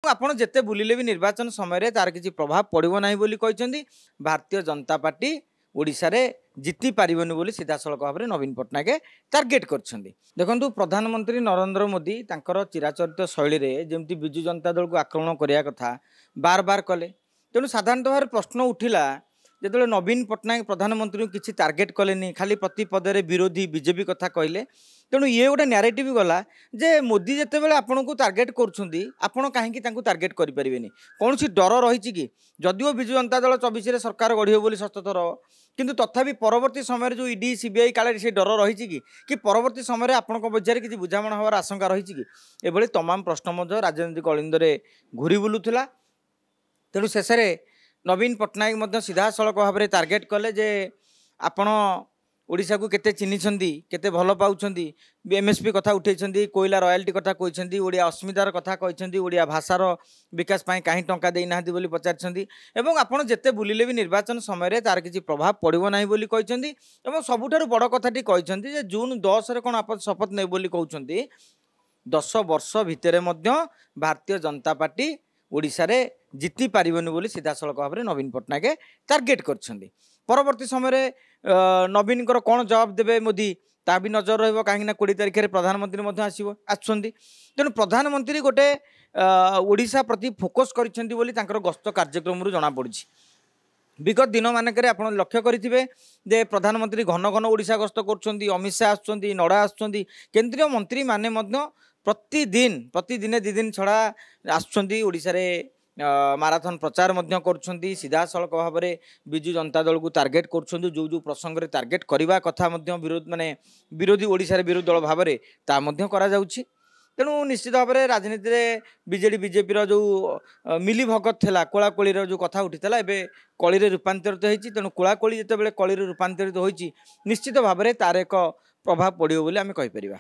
ଆପଣ ଯେତେ ବୁଲିଲେ ବି ନିର୍ବାଚନ ସମୟରେ ତାର କିଛି ପ୍ରଭାବ ପଡ଼ିବ ନାହିଁ ବୋଲି କହିଛନ୍ତି। ଭାରତୀୟ जनता पार्टी ओडिशा रे जीति पारिबनी बोली सीधासलख भाव में नवीन पट्टनायक टार्गेट करछंदी। देखंतु प्रधानमंत्री नरेंद्र मोदी तांकर चिराचरित शैली रे जेमती बिजु जनता दल को आक्रमण करिया कथा बार बार कले। तेणु साधारणतः भाव प्रश्न उठिला जो नवीन पट्टनायक प्रधानमंत्री को किसी टार्गेट कले खाली प्रति पदे विरोधी बीजेपी कथा कहले। तेणु ये गोटे नैरेटिव गला जे मोदी जिते बड़े आपन को टार्गेट करुँच कहीं टार्गेट करें कौन सी डर रही कि जदिव बिजु जनता दल 24 सरकार गढ़ बोली सततर किंतु तथापि परवर्ती समय जो ईडी सीबीआई काले से डर रही कि परवर्ती समय आपण मध्य किसी बुझामण हवार आशंका रही कि एभली तमाम प्रश्न राजनीतिक अलिंदरे घूरी बुलूला। तेणु शेष नवीन पट्टनायक सीधा सड़क भाव में टार्गेट कले जे आपण ओडिशा को केते चिन्हिछंदी केते भल पाउछंदी एमएसपी कथा उठेछंदी कोयला रॉयल्टी कथा कहछंदी ओडिया अस्मितार कथा कहछंदी ओडिया भाषार विकास पाई काहे टंका देई नाहंती बोली पचारछंदी एवं आपण जेते बुलिले भी निर्वाचन समय रे तार किछि प्रभाव पड़िबो नाही बोली कहछंदी एवं सबुठारु बड़ कथाटी कहछंदी जे जून 10 रे कोन आप शपथ नै बोली कहउछंदी 10 वर्ष भितरे मध्य भारतीय जनता पार्टी ओडिशा रे जीति पारिबनी बोली सीधासलख भाव में नवीन पट्टनायक टार्गेट करछंदी। परवर्ती समय नवीन कौन जवाब देवे मोदी ता भी नजर रहिबो कहीं 20 तारिख में प्रधानमंत्री आसुछंदी। तेणु प्रधानमंत्री गोटे ओडिशा प्रति फोकस करिसेंती बोली तांकर गस्त कार्यक्रम रु जना पड़ी। विगत दिन मानक आप लक्ष्य करेंगे जे प्रधानमंत्री घन घन ओडिशा गस्त कर अमित शाह आसुँच नड्डा आसुँच केंद्रीय मंत्री माने प्रतिदिन 2 दिन छड़ा आसुँचा माराथन प्रचार कर सीधा सड़क भाव में बिजु जनता दल को टार्गेट कर जो जो प्रसंग रे टार्गेट करने कथा विरोध माने विरोधी ओडिशा रे विरोधी दल भाव में करा जाउछि। तेणु निश्चित भाव में राजनीति में बीजेडी बीजेपी जो मिली भगत थी कोलाकोली जो कथा उठी एवं कली रूपांतरित होती। तेणु कोलाकोली जिते बड़े कली रूपांतरित होती निश्चित भाव में तार एक प्रभाव पड़ो बोली आम कहीपर।